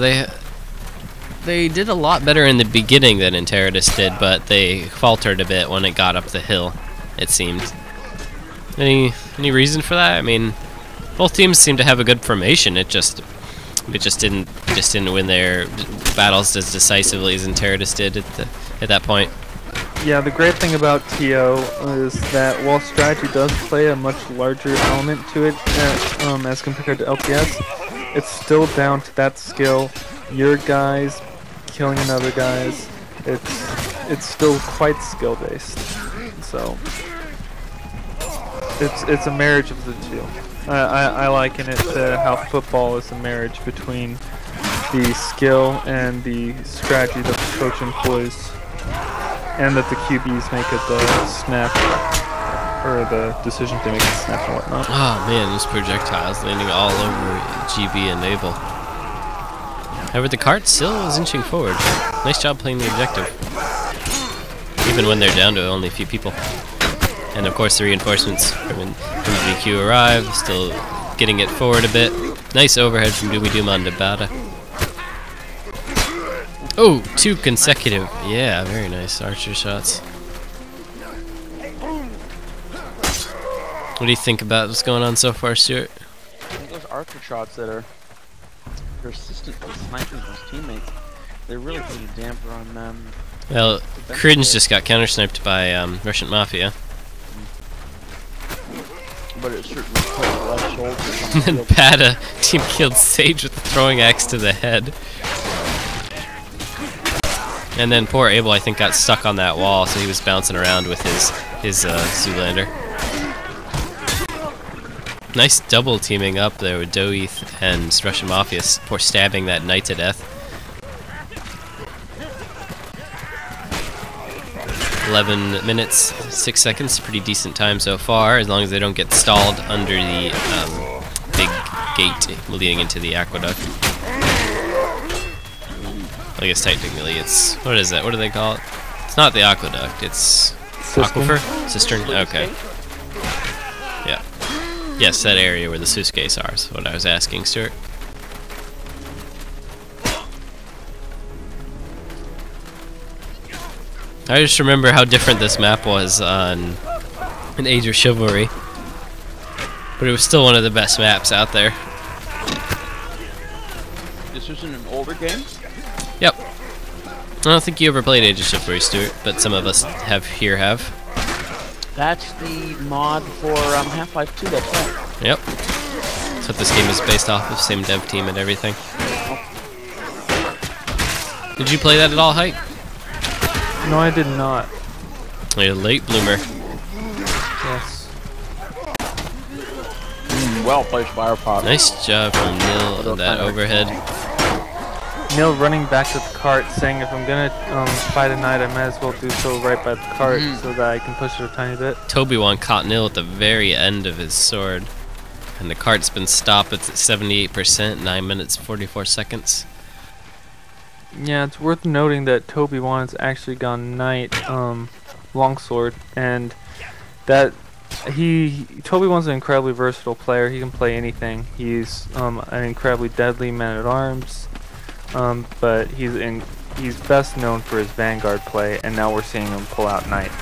Speaker 3: they did a lot better in the beginning than Interitus did, but they faltered a bit when it got up the hill, it seemed. Any reason for that? I mean, both teams seem to have a good formation. It just didn't win their battles as decisively as Interitus did at that point.
Speaker 2: Yeah, the great thing about TO is that while strategy does play a much larger element to it as compared to LTS, it's still down to that skill. Your guys killing another guys. It's still quite skill based. So it's a marriage of the two. I liken it to how football is a marriage between the skill and the strategy that the coach employs, and that the QBs make at the snap, or the decision to make the snap and whatnot.
Speaker 3: Oh man, those projectiles landing all over GB and Abel. However, the cart still is inching forward. Nice job playing the objective. Even when they're down to only a few people. And of course the reinforcements from VQ arrive, still getting it forward a bit. Nice overhead from Doomy Doom on Nevada. Oh, 2 consecutive. Yeah, very nice archer shots. What do you think about what's going on so far, Stuart?
Speaker 1: I think those archer shots that are persistent with snipers and his teammates, they're really putting a damper on
Speaker 3: Well, Cringe just got counter-sniped by Russian Mafia.
Speaker 1: But it certainly put the left shoulder.
Speaker 3: And Pata team killed Sage with the throwing axe to the head. And then poor Abel, I think, got stuck on that wall, so he was bouncing around with his Zoolander. Nice double teaming up there with Doeth and Russian Mafia for stabbing that knight to death. 11 minutes, 6 seconds, pretty decent time so far, as long as they don't get stalled under the big gate leading into the aqueduct. I guess technically it's, what is that, what do they call it? It's not the aqueduct, it's
Speaker 2: Sistern.
Speaker 3: aquifer? Cistern, okay. Yeah. Yes, that area where the Suskes are is what I was asking, Stuart. I just remember how different this map was on an Age of Chivalry. But it was still one of the best maps out there.
Speaker 1: This isn't an older game?
Speaker 3: Yep. I don't think you ever played Age of Chivalry, Stuart, but some of us have.
Speaker 1: That's the mod for Half-Life 2, that's right.
Speaker 3: Yep. That's what this game is based off of, same dev team and everything. Did you play that at all, Height?
Speaker 2: No, I did not.
Speaker 3: You're a late bloomer.
Speaker 2: Yes.
Speaker 1: Well placed Firepot.
Speaker 3: Nice job from Neil on that overhead.
Speaker 2: Neil running back to the cart, saying if I'm gonna fight a knight, I might as well do so right by the cart so that I can push it a tiny bit.
Speaker 3: Toby-Wan caught Neil at the very end of his sword. And the cart's been stopped at 78%, 9 minutes 44 seconds.
Speaker 2: Yeah, it's worth noting that Toby-Wan's actually gone knight longsword, and that Toby-Wan's an incredibly versatile player. He can play anything. He's an incredibly deadly man-at-arms, but he's best known for his vanguard play, and now we're seeing him pull out knight.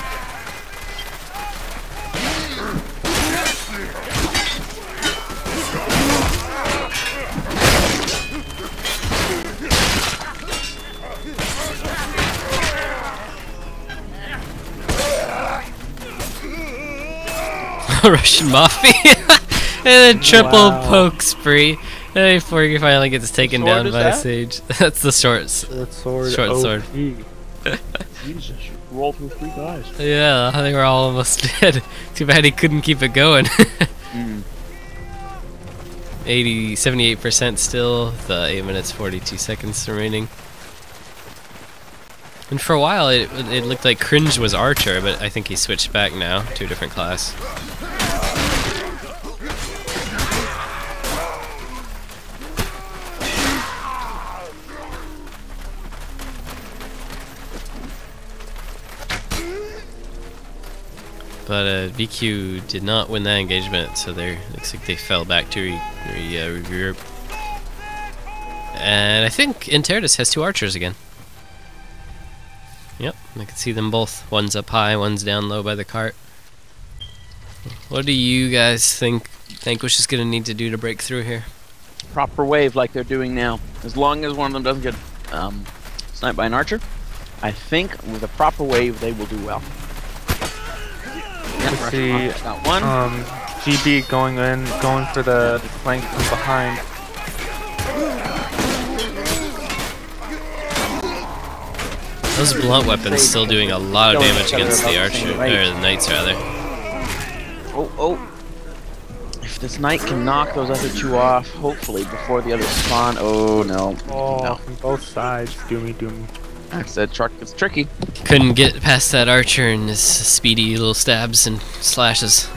Speaker 3: Russian Mafia! And then triple poke spree. And before he finally gets taken down by Sage. That's the short sword.
Speaker 1: Jesus, roll through 3 guys.
Speaker 3: Yeah, they were all almost dead. Too bad he couldn't keep it going. 78% still, the 8 minutes 42 seconds remaining. And for a while it looked like Cringe was Archer, but I think he switched back now to a different class. But VQ did not win that engagement, so looks like they fell back to regroup. And I think Interitus has 2 archers again. Yep, I can see them both. One's up high, one's down low by the cart. What do you guys think Vanquish is going to need to do to break through here?
Speaker 1: Proper wave like they're doing now. As long as one of them doesn't get sniped by an archer, I think with a proper wave they will do well.
Speaker 2: We see GB going for the flank from behind.
Speaker 3: Those blunt weapons still doing a lot of damage against the archer, or the knights rather.
Speaker 1: Oh. If this knight can knock those other 2 off, hopefully, before the others spawn. Oh, no.
Speaker 2: Oh,
Speaker 1: no.
Speaker 2: from both sides. Doomy.
Speaker 1: That's that truck. It's tricky.
Speaker 3: Couldn't get past that archer and his speedy little stabs and slashes.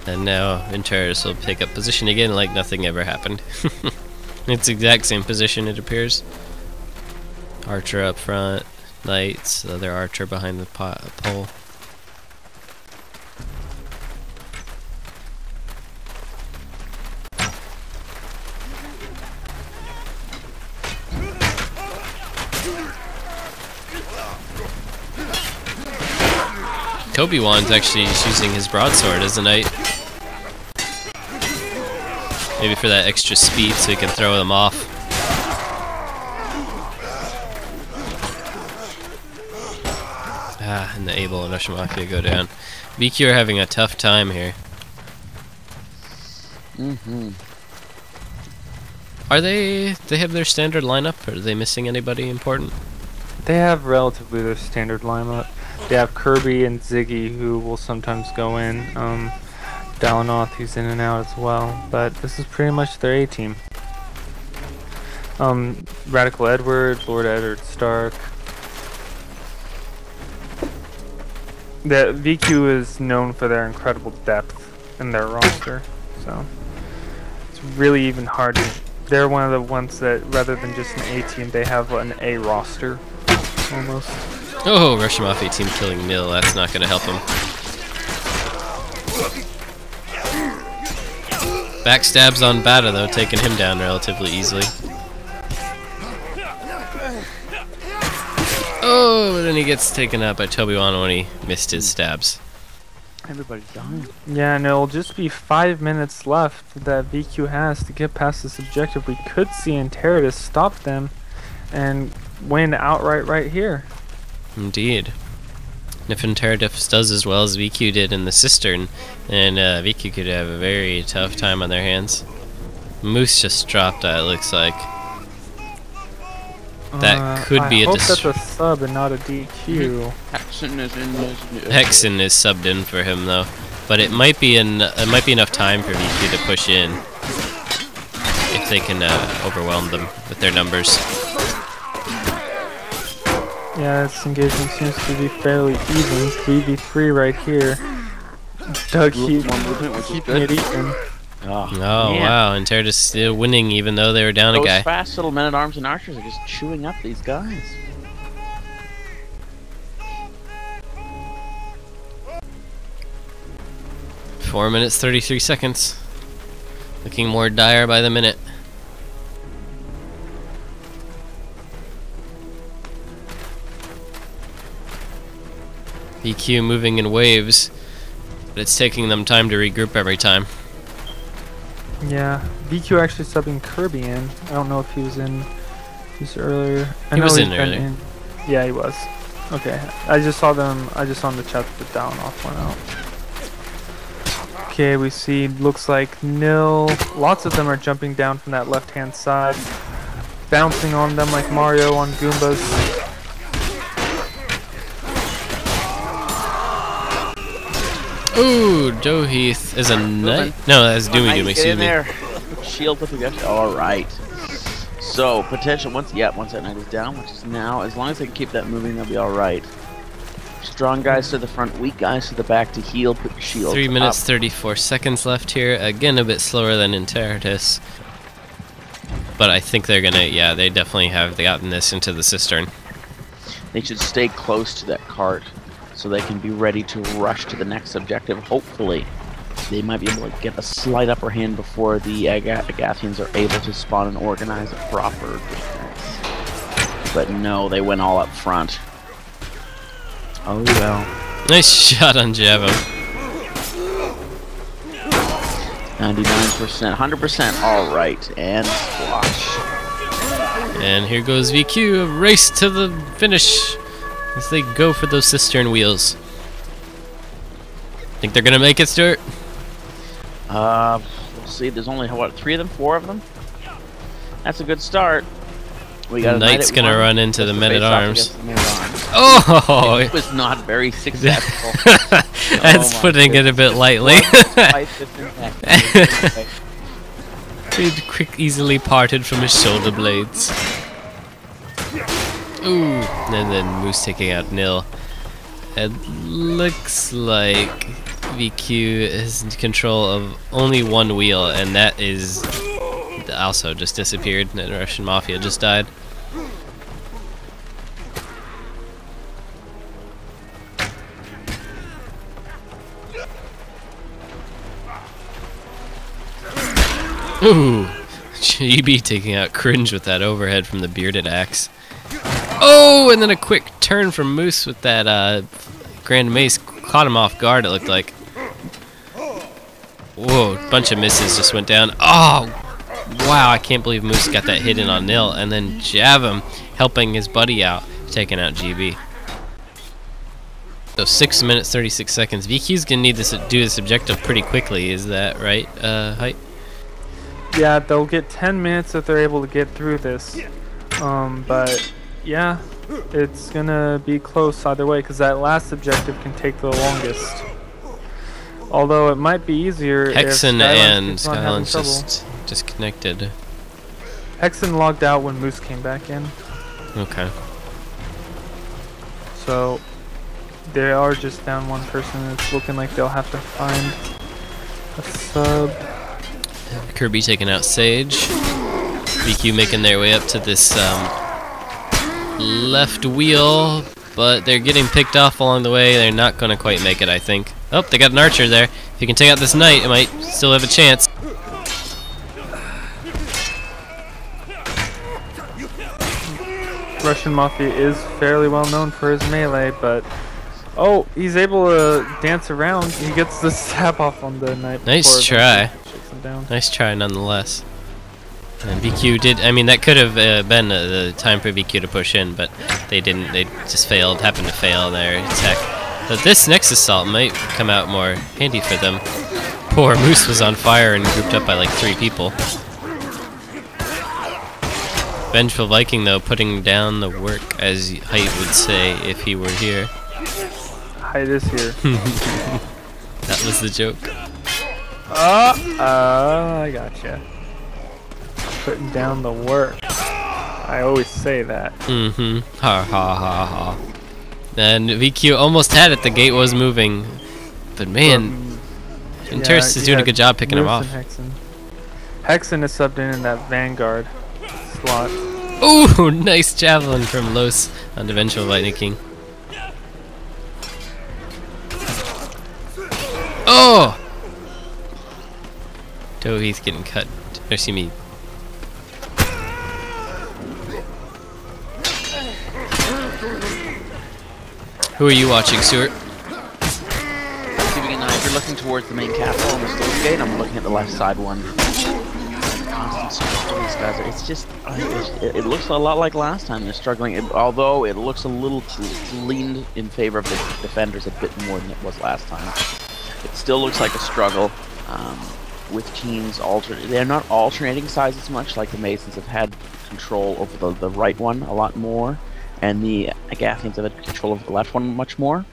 Speaker 3: And now Interitus will pick up position again like nothing ever happened. It's the exact same position, it appears. Archer up front, knights, the other archer behind the pole. Obi-Wan's actually using his broadsword as a knight. Maybe for that extra speed so he can throw them off. And the Abel and Russian Mafia go down. VQ are having a tough time here. Are they have their standard lineup, or are they missing anybody important?
Speaker 2: They have relatively their standard lineup. They have Kirby and Ziggy, who will sometimes go in. Dalanoth, who's in and out as well. But this is pretty much their A-team. Radical Edward, Lord Edward Stark. The VQ is known for their incredible depth in their roster, so it's really even hard to. They're one of the ones that, rather than just an A-team, they have an A roster, almost.
Speaker 3: Oh, Russian Mafia team killing Nil. That's not going to help him. Backstabs on Bata, though, taking him down relatively easily. Oh, but then he gets taken out by Toby-Wan when he missed his stabs.
Speaker 1: Everybody's dying.
Speaker 2: Yeah, and it'll just be 5 minutes left that VQ has to get past this objective. We could see Interitus stop them and win outright right here.
Speaker 3: Indeed. And if Interitus does as well as VQ did in the Sistern, then VQ could have a very tough time on their hands. Moose just dropped out, it looks like. That could be a
Speaker 2: I hope that's a sub and not a DQ.
Speaker 3: Hexen is subbed in for him though, but it might be enough time for VQ to push in if they can overwhelm them with their numbers.
Speaker 2: Yeah, this engagement seems to be fairly even. 3v3 right here. Doug keeping it even.
Speaker 3: Oh wow, Interitus still winning even though they were down a guy.
Speaker 1: Those fast little men-at-arms and archers are just chewing up these guys.
Speaker 3: Four minutes 33 seconds. Looking more dire by the minute. VQ moving in waves, but it's taking them time to regroup every time.
Speaker 2: Yeah, VQ actually subbing Kirby in. I don't know if he was in this earlier.
Speaker 3: He was in earlier.
Speaker 2: Yeah, he was. Okay, I just saw them. I just saw in the chat that the Dalanoth went out. Okay, we see. Looks like nil. Lots of them are jumping down from that left-hand side, bouncing on them like Mario on Goombas.
Speaker 3: Ooh, Joe Heath is a knight. No, that's Doomy Doomy. Excuse me.
Speaker 1: Shield with the all right. So potential once that knight is down, which is now, as long as they can keep that moving, they'll be all right. Strong guys to the front, weak guys to the back to heal. Put your shield.
Speaker 3: 3 minutes 34 seconds left here. Again, a bit slower than Interitus, but I think they're gonna. Yeah, they definitely have gotten this into the Sistern.
Speaker 1: They should stay close to that cart, so they can be ready to rush to the next objective. Hopefully, they might be able to get a slight upper hand before the Agathians are able to spawn and organize a proper defense. But no, they went all up front. Oh well.
Speaker 3: Nice shot on Java.
Speaker 1: 99%, 100%, all right, and squash.
Speaker 3: And here goes VQ, a race to the finish as they go for those Sistern wheels. Think they're gonna make it, Stuart?
Speaker 1: We'll see. There's only what, 3 of them, 4 of them. That's a good start. We got
Speaker 3: the knight's gonna run into the men-at-arms.
Speaker 1: Oh,
Speaker 3: Oh,
Speaker 1: it was not very successful.
Speaker 3: That's putting it a bit lightly. It quick, easily parted from his shoulder blades. Ooh, and then Moose taking out Nil. It looks like VQ is in control of only one wheel, and that is also just disappeared. The Russian Mafia just died. Ooh, GB taking out Cringe with that overhead from the bearded axe. Oh, and then a quick turn from Moose with that Grand Mace caught him off guard, it looked like. Whoa, bunch of misses just went down. Oh, wow, I can't believe Moose got that hit in on nil. And then jab him, helping his buddy out, taking out GB. So 6 minutes, 36 seconds. VQ's going to need to do this objective pretty quickly, is that right, Height?
Speaker 2: Yeah, they'll get 10 minutes if they're able to get through this. But yeah, it's gonna be close either way because that last objective can take the longest. Although it might be easier
Speaker 3: Hexen
Speaker 2: if
Speaker 3: and
Speaker 2: Skyland's
Speaker 3: just disconnected.
Speaker 2: Hexen logged out when Moose came back in.
Speaker 3: Okay.
Speaker 2: So they are just down one person. It's looking like they'll have to find a sub.
Speaker 3: Kirby taking out Sage. VQ making their way up to this left wheel, but they're getting picked off along the way. They're not going to quite make it, I think. Oh, they got an archer there. If you can take out this knight, it might still have a chance.
Speaker 2: Russian Mafia is fairly well known for his melee, but oh, he's able to dance around. He gets the stab off on the knight.
Speaker 3: Nice try.
Speaker 2: Down.
Speaker 3: Nice try nonetheless. And VQ did, I mean, that could have been the time for VQ to push in, but they didn't. They just failed, happened to fail their attack. But this next assault might come out more handy for them. Poor Moose was on fire and grouped up by like 3 people. Vengeful Viking, though, putting down the work, as Height would say if he were here.
Speaker 2: Height is here.
Speaker 3: That was the joke.
Speaker 2: I gotcha. Putting down the work. I always say that.
Speaker 3: Mm-hmm. Ha ha ha ha. And VQ almost had it. The gate was moving. But man, Interitus is doing a good job picking him off.
Speaker 2: Hexen is subbed in that Vanguard slot.
Speaker 3: Ooh, nice javelin from Los on the Vengeful Viking. Oh! He's getting cut. Or see me. Who are you watching, Stuart?
Speaker 1: Keeping an eye. If you're looking towards the main castle on the Stone Gate, I'm looking at the left side one. These guys, it's just, it looks a lot like last time. They're struggling, although it looks a little leaned in favor of the defenders a bit more than it was last time. It still looks like a struggle. With teams they're not alternating sides as much. Like the Masons have had control over the right one a lot more, and the Agathians have had control over the left one much more.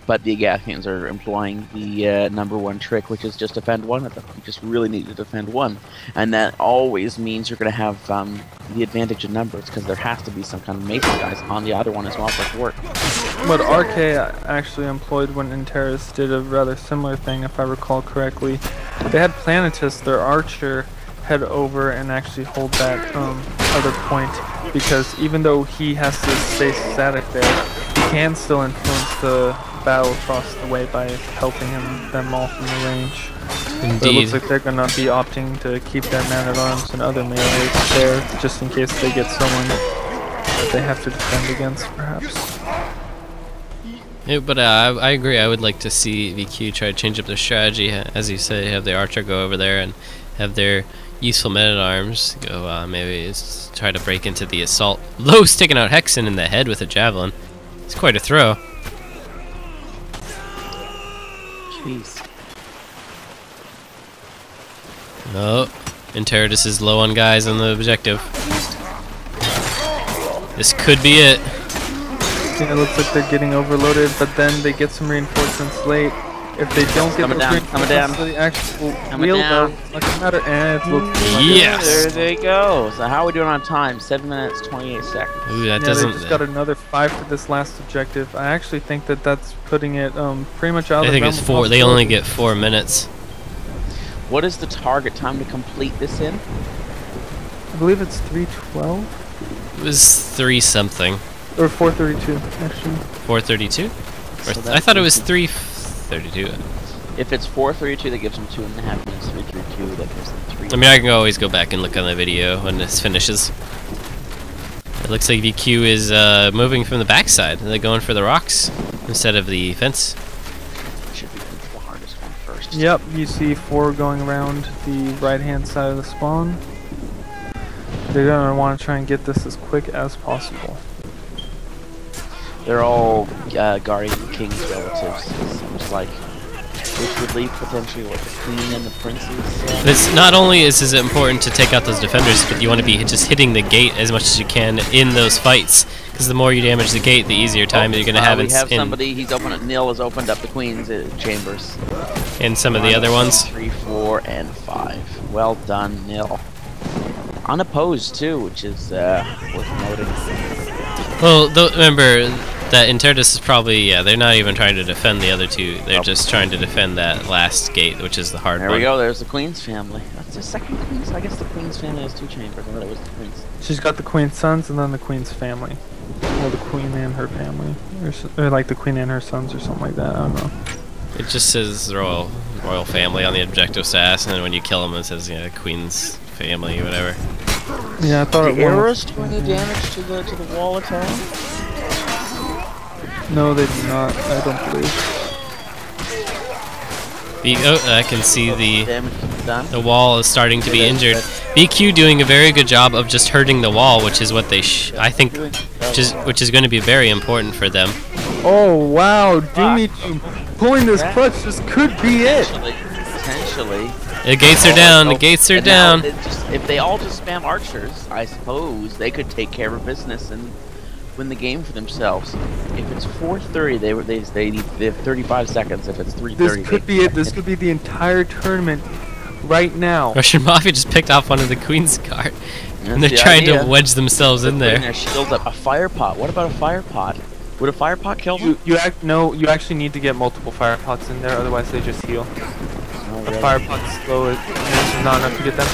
Speaker 1: But the Agathians are employing the #1 trick, which is just defend one. You just really need to defend one, and that always means you're going to have the advantage in numbers because there has to be some kind of Mason guys on the other one as well for it to work.
Speaker 2: What RK actually employed when Interitus did a rather similar thing, if I recall correctly. They had Primitus, their archer, head over and actually hold that other point, because even though he has to stay static there, he can still influence the battle across the way by helping them all from the range.
Speaker 3: Indeed.
Speaker 2: So it looks like they're going to be opting to keep their man-at-arms and other melees there, just in case they get someone that they have to defend against, perhaps.
Speaker 3: Yeah, but I agree. I would like to see VQ try to change up their strategy. As you say, have the archer go over there and have their useful men-at-arms go, maybe try to break into the assault. Los taking out Hexen in the head with a javelin. It's quite a throw.
Speaker 1: Jeez.
Speaker 3: Oh, Interitus is low on guys on the objective. This could be it.
Speaker 2: Yeah, it looks like they're getting overloaded, but then they get some reinforcements late. If they don't get those reinforcements, the actual wheel though, doesn't matter. And it looks
Speaker 3: yes!
Speaker 1: There they go. So how are we doing on time? 7 minutes, 28 seconds.
Speaker 3: Ooh, that
Speaker 2: yeah,
Speaker 3: doesn't...
Speaker 2: they just got another 5 for this last objective. I actually think that that's putting it pretty much out of the
Speaker 3: I think it's 4. They only get 4 minutes.
Speaker 1: What is the target time to complete this in?
Speaker 2: I believe it's 312
Speaker 3: It was 3 something.
Speaker 2: or 432 actually.
Speaker 3: 432?
Speaker 1: So
Speaker 3: I thought it was 332.
Speaker 1: If it's 432, that gives them 2.5 minutes. 332, that gives them 3.
Speaker 3: I mean, I can always go back and look on the video when this finishes. It looks like VQ is moving from the backside. They're going for the rocks instead of the fence.
Speaker 1: Should be the hardest one first.
Speaker 2: Yep, you see 4 going around the right-hand side of the spawn. They're gonna want to try and get this as quick as possible.
Speaker 1: They're all guarding the king's relatives, it seems like. Which would leave potentially what, the queen and the princes.
Speaker 3: This not only is it important to take out those defenders, but you want to be just hitting the gate as much as you can in those fights. Because the more you damage the gate, the easier time you're going to have
Speaker 1: we have somebody, Nil has opened up the queen's chambers.
Speaker 3: In some of the other ones.
Speaker 1: 3, 4, and 5. Well done, Nil. Unopposed too, which is worth noting.
Speaker 3: Well, remember that Interitus is probably, they're not even trying to defend the other 2. They're just trying to defend that last gate, which is the hard one.
Speaker 1: There we go, there's the queen's family. That's the second queen's? I guess the queen's family has 2 chambers. I thought it was the queen's.
Speaker 2: She's got the queen's sons and then the queen's family. Or the queen and her family. Or like the queen and her sons or something like that, I don't know.
Speaker 3: It just says royal family on the objective SAS, and then when you kill them it says, queen's family, whatever.
Speaker 2: Yeah, I thought
Speaker 1: Did arrows do any damage to the wall at all?
Speaker 2: No, they do not. I don't believe.
Speaker 3: I can see
Speaker 1: Damage done.
Speaker 3: the wall is starting to be injured. BQ doing a very good job of just hurting the wall, which is what they I think, which is going to be very important for them.
Speaker 2: Oh wow, Doomy pulling this clutch. This could be it.
Speaker 1: Potentially.
Speaker 3: The gates are down. The gates are down.
Speaker 1: If they all just spam archers, I suppose they could take care of business and win the game for themselves. If it's 4:30, they have 35 seconds. If it's 3:30,
Speaker 2: this could be it. This could be the entire tournament right now.
Speaker 3: Russian Mafia just picked off one of the Queen's guard, and they're trying to wedge themselves in there.
Speaker 1: Their shields up. A fire pot. What about a fire pot? Would a fire pot kill them?
Speaker 2: No, you actually need to get multiple fire pots in there, otherwise they just heal. The fire pot's slow, it's not enough to get them.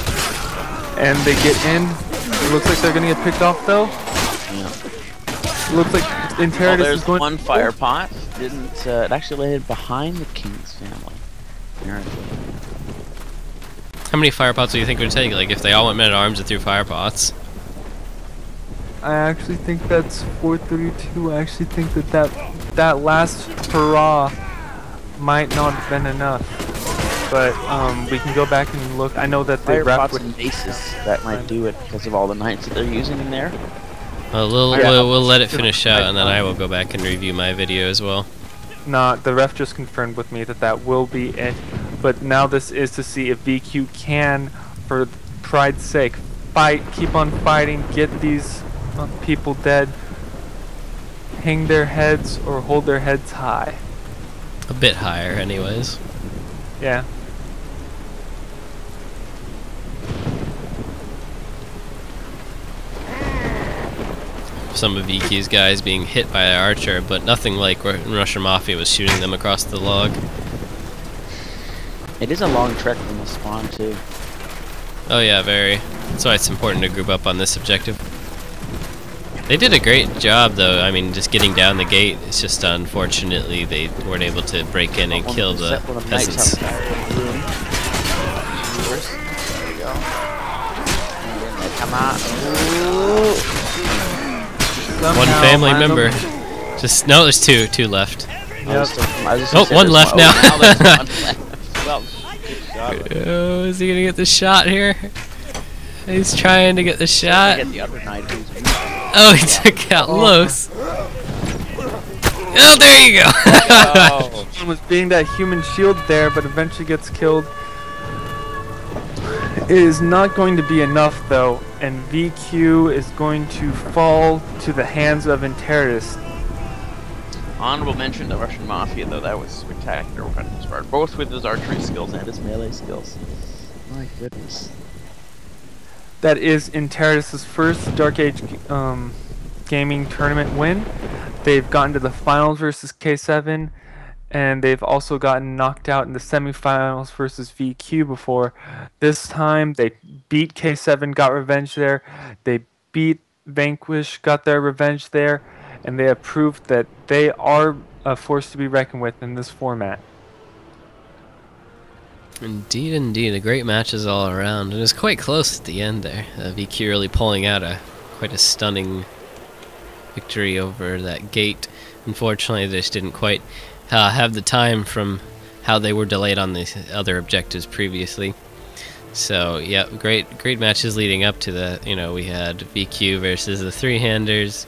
Speaker 2: And they get in. It looks like they're gonna get picked off though.
Speaker 1: Yeah.
Speaker 2: It looks like Interitus is going.
Speaker 1: One fire pot. Didn't it actually landed behind the king's family? Apparently.
Speaker 3: How many fire pots do you think it would take? Like if they all went men at arms and threw fire pots?
Speaker 2: I actually think that's 432. I actually think that last hurrah might not have been enough. But we can go back and look. I know that the
Speaker 1: fire
Speaker 2: ref
Speaker 1: pots
Speaker 2: would
Speaker 1: and bases that might do it because of all the knights that they're using in there.
Speaker 3: We'll let it finish out, and then I will go back and review my video as well.
Speaker 2: Nah, the ref just confirmed with me that will be it. But now this is to see if VQ can, for pride's sake, fight, keep on fighting, get these people dead, hang their heads or hold their heads high.
Speaker 3: A bit higher, anyways.
Speaker 2: Yeah.
Speaker 3: Some of VQ's guys being hit by an archer, but nothing like when Russian Mafia was shooting them across the log.
Speaker 1: It is a long trek from the spawn too.
Speaker 3: Oh yeah, very. That's why it's important to group up on this objective. They did a great job though, I mean, just getting down the gate. It's just unfortunately they weren't able to break in and kill the peasants.
Speaker 1: There we go. And then they come out.
Speaker 3: One family member. Just no, there's two left.
Speaker 2: Yep.
Speaker 3: Oh, one left now.
Speaker 1: Now there's one left. Well, good job.
Speaker 3: Oh, is he gonna get the shot here? He's trying to get the shot.
Speaker 1: Get the other knight who's
Speaker 3: Oh, he took out Los. Oh, there you go.
Speaker 2: One was being that human shield there, but eventually gets killed. It is not going to be enough though, and VQ is going to fall to the hands of Interitus.
Speaker 1: Honorable mention to Russian Mafia, though. That was spectacular on his part, both with his archery skills and his melee skills. My goodness.
Speaker 2: That is Interitus' first Dark Age gaming tournament win. They've gotten to the finals versus K7, and they've also gotten knocked out in the semifinals versus VQ before. This time they beat K7, got revenge there. They beat Vanquish, got their revenge there, and they have proved that they are a force to be reckoned with in this format.
Speaker 3: Indeed, indeed. A great matches all around. And it was quite close at the end there. VQ really pulling out quite a stunning victory over that gate. Unfortunately, they just didn't quite have the time from how they were delayed on the other objectives previously. So yeah, great matches leading up to that. You know, we had VQ versus the three-handers,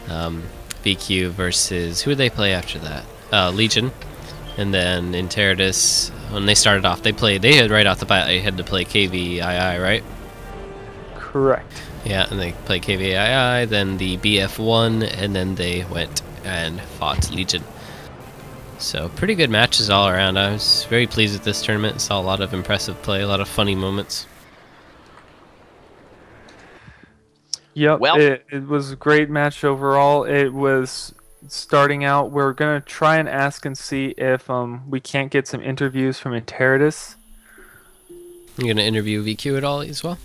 Speaker 3: VQ versus who did they play after that? Legion, and then Interitus. When they started off, they had right off the bat they had to play KVII, right?
Speaker 2: Correct.
Speaker 3: Yeah, and they played KVII, then the BF1, and then they went and fought Legion. So pretty good matches all around. I was very pleased with this tournament. Saw a lot of impressive play, a lot of funny moments.
Speaker 2: Yep,
Speaker 1: Well,
Speaker 2: it was a great match overall. It was starting out. We're gonna try and ask and see if we can't get some interviews from Interitus.
Speaker 3: You gonna interview VQ at all as well?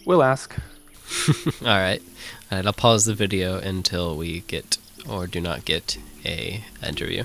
Speaker 2: We'll ask.
Speaker 3: Alright, I'll pause the video until we get or do not get a interview.